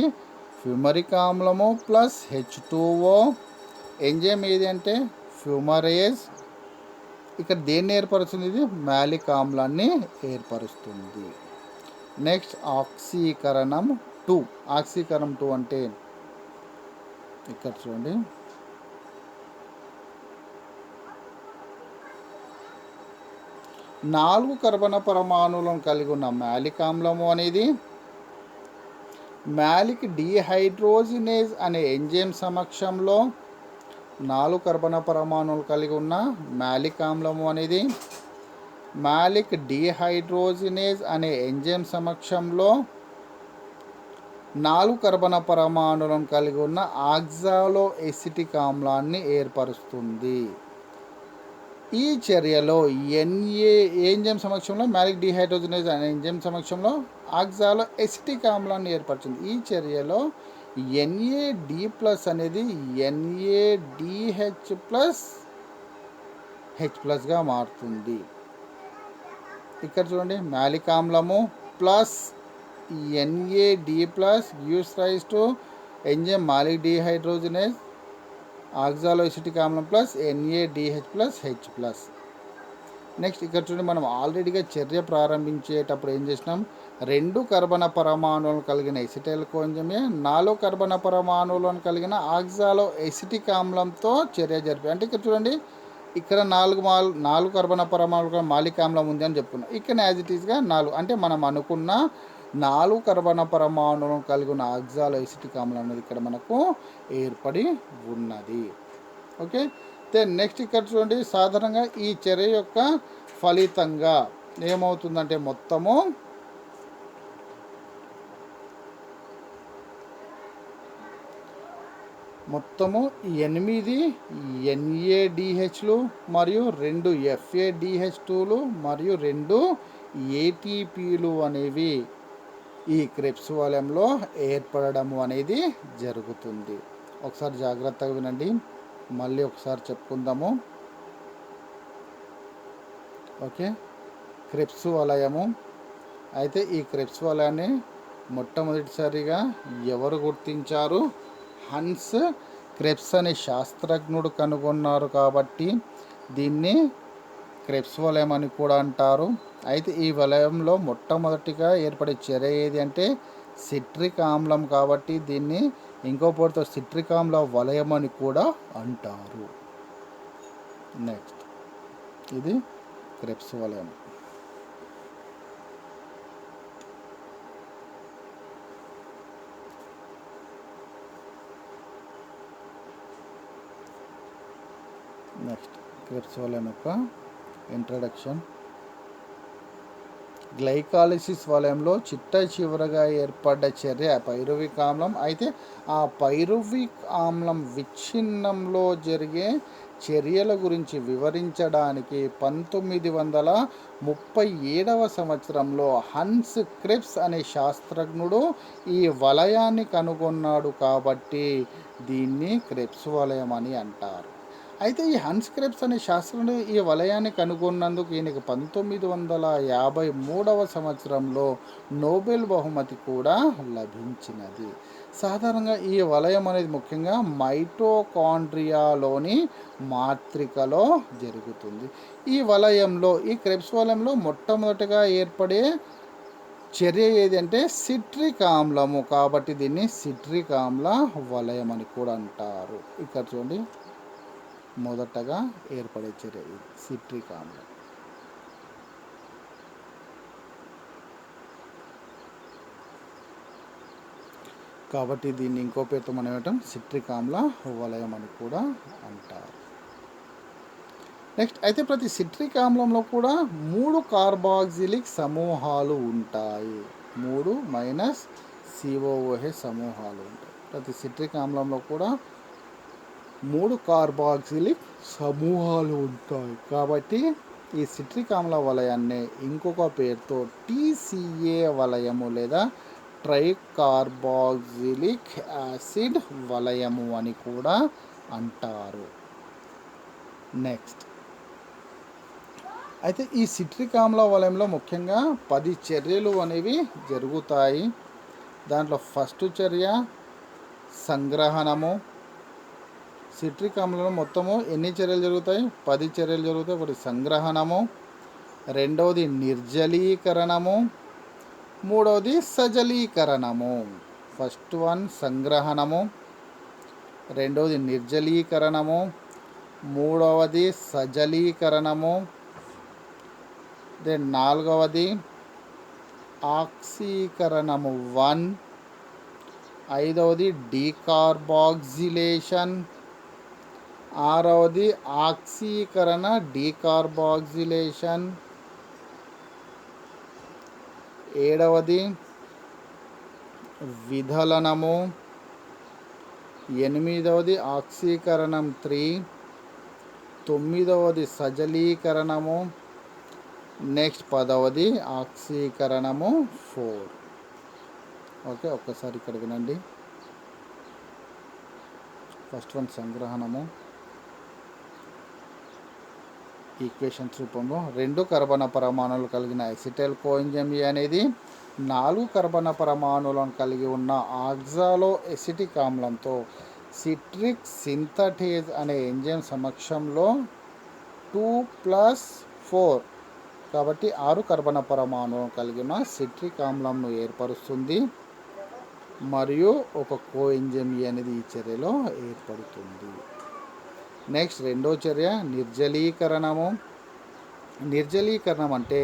A: ఫ్యూమరిక్ ఆమ్లము ప్లస్ H2O. ఎంజైమ్ ఏది అంటే ఫ్యూమరేజ్. ఇక్కడ దేన్ని ఏర్పరుస్తుంది? ఇది మ్యాలిక్ ఆమ్లాన్ని ఏర్పరుస్తుంది. నెక్స్ట్ ఆక్సీకరణం 2. ఆక్సీకరణం 2 అంటే ఇక్కడ చూడండి. నాలుగు కర్బన పరమాణువులను కలిగి ఉన్న మ్యాలిక్ ఆమ్లము అనేది మ్యాలిక్ డీహైడ్రోజినేజ్ అనే ఎంజైమ్ సమక్షంలో 4 కర్బన పరమాణువులు కలిగి ఉన్న మ్యాలిక్ ఆమ్లము అనేది మ్యాలిక్ డీహైడ్రోజినేజ్ అనే ఎంజైమ్ సమక్షంలో 4 కర్బన పరమాణువులను కలిగి ఉన్న ఆక్సాలో ఎసిటిక్ ఆమ్లాన్ని ఏర్పరుస్తుంది. ఈ చర్యలో ఎంజైమ్ సమక్షంలో మ్యాలిక్ డీహైడ్రోజినేజ్ అనే ఎంజైమ్ సమక్షంలో ఆక్సాలో ఎసిటిక్ ఆమ్లాన్ని ఏర్పరుస్తుంది. ఈ చర్యలో NAD+ అనేది NADH+H+గా మారుతుంది. ఇక్కడ చూడండి, మ్యాలిక్ ఆమ్లము plus NAD+ gives rise to enzyme malic dehydrogenase oxalo acetic ఆమ్లం ప్లస్ NADH+H+. నెక్స్ట్ ఇక్కడ చూడండి, మనం ఆల్రెడీగా చర్య ప్రారంభించేటప్పుడు ఏం చేసినాం, 2 కర్బన పరమాణువులను కలిగిన ఎసిటైల్ కోఎంజైమే 4 కర్బన పరమాణువులను కలిగిన ఆక్సాలో ఎసిటిక్ ఆమ్లంతో చర్య జరిపి. అంటే ఇక్కడ చూడండి, ఇక్కడ 4 కర్బన పరమాణువుల మాలిక ఆమ్లం ఉంది అని చెప్పుకున్నాం. ఇక్కడ యాజ్ ఇట్ ఈస్గా 4, అంటే మనం అనుకున్న 4 కర్బన పరమాణువులను కలిగి ఉన్న ఆక్సాలో ఎసిటిక్ ఆమ్లం అనేది ఇక్కడ మనకు ఏర్పడి ఉన్నది. ఓకే, దెన్ నెక్స్ట్ ఇక్కడ చూడండి, సాధారణంగా ఈ చర్య యొక్క ఫలితంగా ఏమవుతుందంటే మొత్తము 8 NADHలు మరియు 2 FADH2లు మరియు 2 ATPలు అనేవి ఈ క్రెబ్స్ వలయంలో ఏర్పడము అనేది జరుగుతుంది. ఒకసారి జాగ్రత్తగా వినండి, మళ్ళీ ఒకసారి చెప్పుకుందాము. Okay, Krebs వలయము. అయితే ఈ క్రెబ్స్ వలయాన్ని మొట్టమొదటిసారిగా ఎవరు గుర్తించారు? హన్స్ క్రెబ్స్ అనే శాస్త్రజ్ఞుడు కనుగొన్నారు కాబట్టి దీన్ని క్రెబ్స్ వలయం అని కూడా అంటారు. అయితే ఈ వలయంలో మొట్టమొదటిగా ఏర్పడే చర్య ఏది అంటే సిట్రిక్ ఆమ్లం, కాబట్టి దీన్ని ఇంకో పేరుతో సిట్రిక్ ఆమ్ల వలయం అని కూడా అంటారు. నెక్స్ట్ ఇది క్రెబ్స్ వలయం. నెక్స్ట్ క్రెబ్స్ వలయం యొక్క ఇంట్రడక్షన్. గ్లైకాలిసిస్ వలయంలో చిట్ట చివరగా ఏర్పడ్డ చర్య పైరువిక్ ఆమ్లం. అయితే ఆ పైరువిక్ ఆమ్లం విచ్ఛిన్నంలో జరిగే చర్యల గురించి వివరించడానికి 1937వ సంవత్సరంలో హన్స్ క్రెబ్స్ అనే శాస్త్రజ్ఞుడు ఈ వలయాన్ని కనుగొన్నాడు కాబట్టి దీన్ని క్రెబ్స్ వలయం అని అంటారు. అయితే ఈ హన్స్ క్రెబ్స్ అనే శాస్త్రజ్ఞుడు ఈ వలయాన్ని కనుగొన్నందుకు ఈయనకి 1953వ సంవత్సరంలో నోబెల్ బహుమతి కూడా లభించినది. సాధారణంగా ఈ వలయం అనేది ముఖ్యంగా మైటోకాండ్రియాలోని మాత్రికలో జరుగుతుంది. ఈ వలయంలో, ఈ క్రెబ్స్ వలయంలో మొట్టమొదటిగా ఏర్పడే చర్య ఏది అంటే సిట్రిక్ ఆమ్లము, కాబట్టి దీన్ని సిట్రిక్ ఆమ్ల వలయం అని కూడా అంటారు. ఇక్కడ చూడండి, మొదటగా ఏర్పడే చర్య ఇది సిట్రిక్ ఆమ్లం. కాబట్టి దీన్ని ఇంకో పేరుతో మనం ఏమంటాం, సిట్రిక్ ఆమ్ల వలయం అని కూడా అంటారు. నెక్స్ట్, అయితే ప్రతి సిట్రిక్ ఆమ్లంలో కూడా 3 కార్బాక్సిలిక్ సమూహాలు ఉంటాయి. 3 COOH సమూహాలు ఉంటాయి. ప్రతి సిట్రిక్ ఆమ్లంలో కూడా 3 కార్బాక్సిలిక్ సమూహాలు ఉంటాయి. కాబట్టి ఈ సిట్రిక్ ఆమ్ల వలయాన్ని ఇంకొక పేరుతో TCA వలయము లేదా ట్రైకార్బాక్సిలిక్ యాసిడ్ వలయము అని కూడా అంటారు. నెక్స్ట్, అయితే ఈ సిట్రిక్ ఆమ్ల వలయంలో ముఖ్యంగా 10 చర్యలు అనేవి జరుగుతాయి. దాంట్లో ఫస్ట్ చర్య సంగ్రహణము. సిట్రిక్ ఆమ్లంలో మొత్తము ఎన్ని చర్యలు జరుగుతాయి? 10 చర్యలు జరుగుతాయి. ఒకటి సంగ్రహణము, రెండవది నిర్జలీకరణము, మూడవది సజలీకరణము. ఫస్ట్ వన్ సంగ్రహణము, రెండవది నిర్జలీకరణము, మూడవది సజలీకరణము, దెన్ నాలుగవది ఆక్సీకరణము 1, ఐదవది డీకార్బాక్సిలేషన్, ఆరవది ఆక్సీకరణ డీకార్బాక్సిలేషన్, ఏడవది విధలనము, ఎనిమిదవది ఆక్సీకరణం 3, తొమ్మిదవది సజలీకరణము, నెక్స్ట్ 10వది ఆక్సీకరణము 4. ఓకే, ఒక్కసారి ఇక్కడ వినండి. First one సంగ్రహణము. ఈక్వేషన్స్ రూపంలో 2 కర్బన పరమాణువులు కలిగిన ఎసిటైల్ కోఎంజైమ్ అనేది 4 కర్బన పరమాణువులను కలిగి ఉన్న ఆక్సాలో ఎసిటిక్ ఆమ్లంతో సిట్రిక్ సింథటేజ్ అనే ఎంజైమ్ సమక్షంలో 2+4 కాబట్టి 6 కర్బన పరమాణువులను కలిగిన సిట్రిక్ ఆమ్లంను ఏర్పరుస్తుంది మరియు ఒక కోఎంజైమ్ E అనేది ఈ చర్యలో ఏర్పడుతుంది. నెక్స్ట్ రెండో చర్య నిర్జలీకరణము. నిర్జలీకరణం అంటే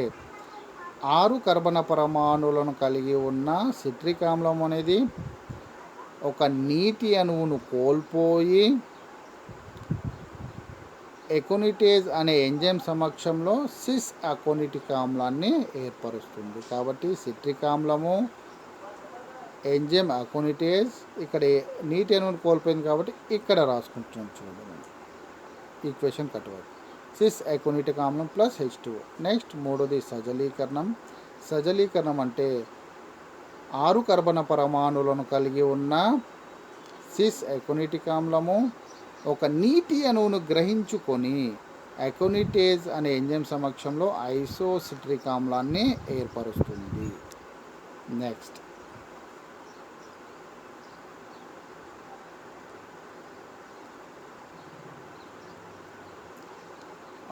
A: 6 కర్బన పరమాణువులను కలిగి ఉన్న సిట్రిక్ ఆమ్లం అనేది ఒక నీటి అణువును కోల్పోయి ఎకోనిటేజ్ అనే ఎంజైమ్ సమక్షంలో సిస్ అకోనిటిక్ ఆమ్లాన్ని ఏర్పరుస్తుంది. కాబట్టి సిట్రిక్ ఆమ్లము, ఎంజైమ్ అకోనిటేజ్, ఇక్కడ నీటి అణువును కోల్పోయింది కాబట్టి ఇక్కడ రాసుకుంటున్నాం చూడండి, ఈక్వేషన్ కట్టుబడి సిస్ అకోనిటిక్ ఆమ్లం ప్లస్ H2O. నెక్స్ట్ మూడోది సజలీకరణం. సజలీకరణం అంటే 6 కర్బన పరమాణువులను కలిగి ఉన్న సిస్ అకోనిటిక్ ఆమ్లము ఒక నీటి అణువును గ్రహించుకొని అకోనిటేజ్ అనే ఎంజైమ్ సమక్షంలో ఐసోసిట్రిక్ ఆమ్లాన్ని ఏర్పరుస్తుంది. నెక్స్ట్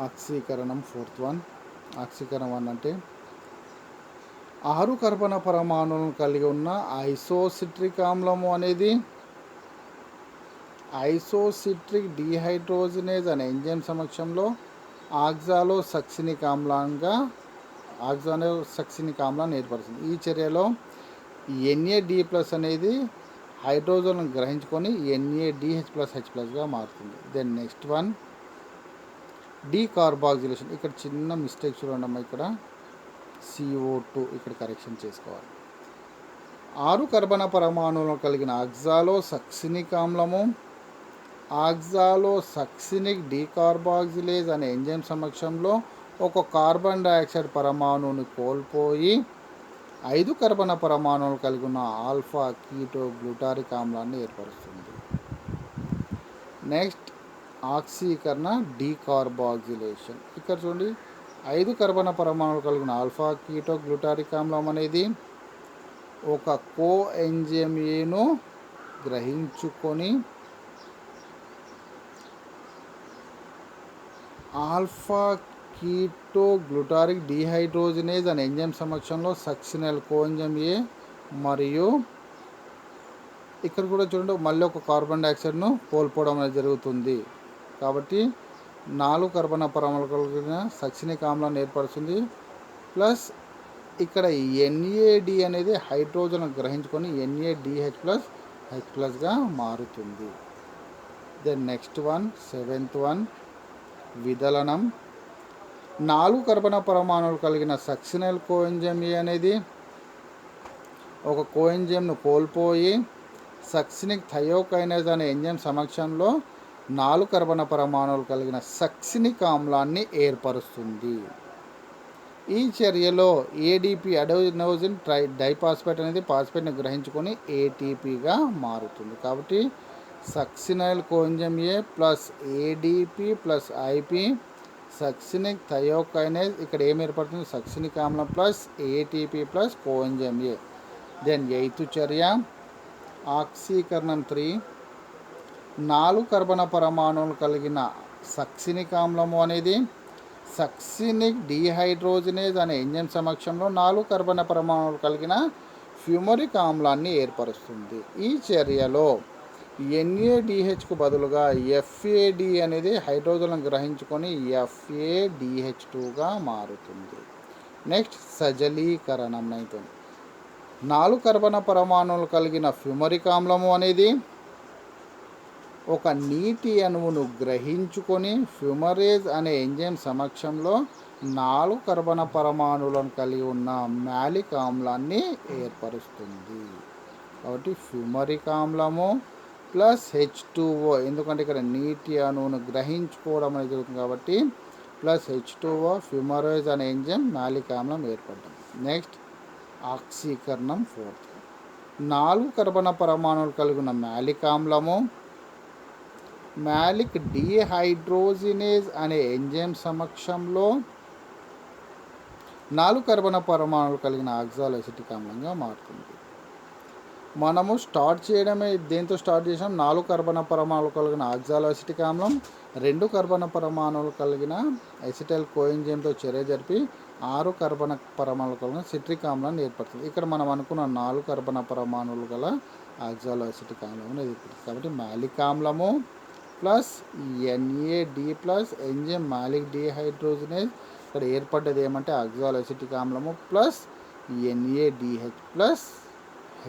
A: ఆక్సీకరణం. ఫోర్త్ వన్ ఆక్సీకరణం 1 అంటే 6 కర్బన పరమాణువులను కలిగి ఉన్న ఐసోసిట్రిక్ ఆమ్లము అనేది ఐసోసిట్రిక్ డిహైడ్రోజినేజ్ అనే ఎంజైమ్ సమక్షంలో ఆక్సాలోసక్సినిక్ ఆమ్లాన్ని ఏర్పరుస్తుంది. ఈ చర్యలో NAD+ అనేది హైడ్రోజన్ గ్రహించుకొని NADH+H+గా మారుతుంది. Then next one decarboxylation. ఇక్కడ చిన్న మిస్టేక్ చూడండి, ఇక్కడ CO2 ఇక్కడ కరెక్షన్ చేసుకోవాలి. 6 కర్బన పరమాణువులను కలిగిన ఆక్సాలోసక్సినిక్ ఆమ్లము ఆక్సాలోసక్సినిక్ డీకార్బాక్సిలేజ్ అనే ఎంజైమ్ సమక్షంలో ఒక కార్బన్ డైఆక్సైడ్ పరమాణువుని కోల్పోయి 5 కర్బన పరమాణువులు కలిగి ఉన్న ఆల్ఫా కీటో గ్లూటారిక్ ఆమ్లాన్ని ఏర్పరుస్తుంది. నెక్స్ట్ ఆక్సీకరణ డీకార్బాక్సిలేషన్. ఇక్కడ చూడండి, 5 కర్బన పరమాణువులు కలిగిన ఆల్ఫా కీటో గ్లూటారిక్ ఆమ్లం అనేది ఒక కోఎంజైమ్ Aను గ్రహించుకొని ఆల్ఫా కీటో గ్లూటారిక్ డిహైడ్రోజినేజ్ అనే ఎంజైమ్ సమక్షంలో సక్సినల్ కోఎంజైమ్ A మరియు ఇక్కడ కూడా చూడండి మళ్ళీ ఒక కార్బన్ డైఆక్సైడ్ను కోల్పోవడం అనేది జరుగుతుంది. కాబట్టి 4 కర్బన పరమాణువులు కలిగిన సక్సినిక్ ఆమ్లాన్ని ఏర్పరుస్తుంది. ప్లస్ ఇక్కడ NAD అనేది హైడ్రోజన్ గ్రహించుకొని NADH+H+గా మారుతుంది. Then next one seventh one విదలనం. 4 కర్బన పరమాణువులు కలిగిన సక్సినల్ కోఎంజైమ్ A అనేది ఒక కోఎంజైమ్ను కోల్పోయి సక్సినిక్ థయోకైనేజ్ అనే ఎంజైమ్ సమక్షంలో 4 కర్బన పరమాణువులు కలిగిన సక్సినిక్ ఆమ్లాన్ని ఏర్పరుస్తుంది. ఈ చర్యలో ADP అడెనోసిన్ డైపాస్పేట్ అనేది పాస్పేట్ని గ్రహించుకొని ATPగా మారుతుంది. కాబట్టి succinyl coenzyme A plus ADP plus IP succinic thiokinase ఇక్కడ ఏం ఏర్పడుతుంది, సక్సినిక్ ఆమ్లం plus ATP plus coenzyme A. Then 8th చర్య ఆక్సీకరణం 3. 4 కర్బన పరమాణువులు కలిగిన సక్సినిక్ ఆమ్లము అనేది సక్సినిక్ డిహైడ్రోజినేజ్ అనే ఎంజైమ్ సమక్షంలో 4 కర్బన పరమాణువులు కలిగిన ఫ్యూమరిక్ ఆమ్లాన్ని ఏర్పరుస్తుంది. ఈ చర్యలో NADHకు బదులుగా FAD అనేది హైడ్రోజన్ గ్రహించుకొని FADH2గా మారుతుంది. నెక్స్ట్ సజలీకరణం 9. 4 కర్బన పరమాణువులు కలిగిన ఫ్యూమరిక్ ఆమ్లము అనేది ఒక నీటి అణువును గ్రహించుకొని ఫ్యూమరేజ్ అనే ఎంజైమ్ సమక్షంలో 4 కర్బన పరమాణువులను కలిగి ఉన్న మ్యాలిక్ ఆమ్లాన్ని ఏర్పరుస్తుంది. కాబట్టి ఫ్యూమరిక్ ఆమ్లము ప్లస్ H2O, ఎందుకంటే ఇక్కడ నీటి అణువును గ్రహించుకోవడం అనేది జరుగుతుంది కాబట్టి ప్లస్ H2O ఫ్యూమరేజ్ అనే ఎంజైమ్ మ్యాలిక్ ఆమ్లం ఏర్పడటం. నెక్స్ట్ ఆక్సీకరణం 4. 4 కర్బన పరమాణువులు కలిగిన మ్యాలిక్ ఆమ్లము మ్యాలిక్ డిహైడ్రోజినేజ్ అనే ఎంజైమ్ సమక్షంలో 4 కర్బన పరమాణువులు కలిగిన ఆక్సాలోఎసిటిక్ ఆమ్లంగా మారుతుంది. మనము స్టార్ట్ చేయడమే దేంతో స్టార్ట్ చేసాం, 4 కర్బన పరమాణువులు కలిగిన ఆక్సాలోఎసిటిక్ ఆమ్లం 2 కర్బన పరమాణువులు కలిగిన ఎసిటైల్ కోఎంజైమ్తో చర్య జరిపి 6 కర్బన పరమాణువులు కలిగిన సిట్రిక్ ఆమ్లాన్ని ఏర్పడుతుంది. ఇక్కడ మనం అనుకున్న 4 కర్బన పరమాణువులు గల ఆక్సాలో అసిటిక్ ఆమ్లం అనేది ఏర్పడుతుంది. కాబట్టి మాలిక్ ఆమ్లము plus NAD plus enzyme malic dehydrogenase ఇక్కడ ఏర్పడ్డది ఏమంటే ఆక్సాలో అసిటిక్ ఆమ్లము plus NADH plus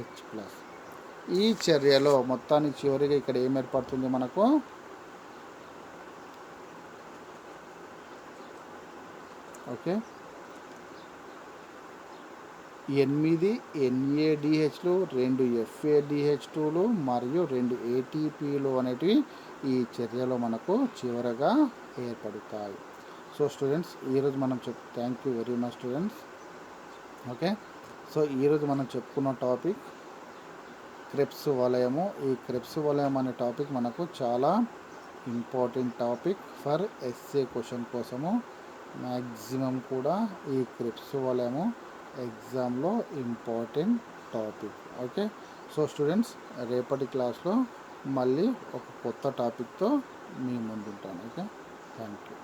A: H plus. ఈ చర్యలో మొత్తానికి చివరిగా ఇక్కడ ఏం ఏర్పడుతుంది మనకు? ఓకే, 8 NADHలు, 2 FADH2లు మరియు 2 ATPలు అనేటివి ఈ చర్యలో మనకు చివరగా ఏర్పడతాయి. సో స్టూడెంట్స్, ఈరోజు మనం thank you very much students. Okay, so ఈరోజు మనం చెప్పుకున్న టాపిక్ క్రెబ్స్ వలయము. ఈ క్రెబ్స్ వలయం అనే టాపిక్ మనకు చాలా important topic for SA question కోసము. మ్యాక్సిమం కూడా ఈ క్రెబ్స్ వలయము ఎగ్జామ్లో important topic. Okay, so students, రేపటి క్లాస్లో మళ్ళీ ఒక కొత్త టాపిక్తో మీ ముందుంటాను. Okay, thank you.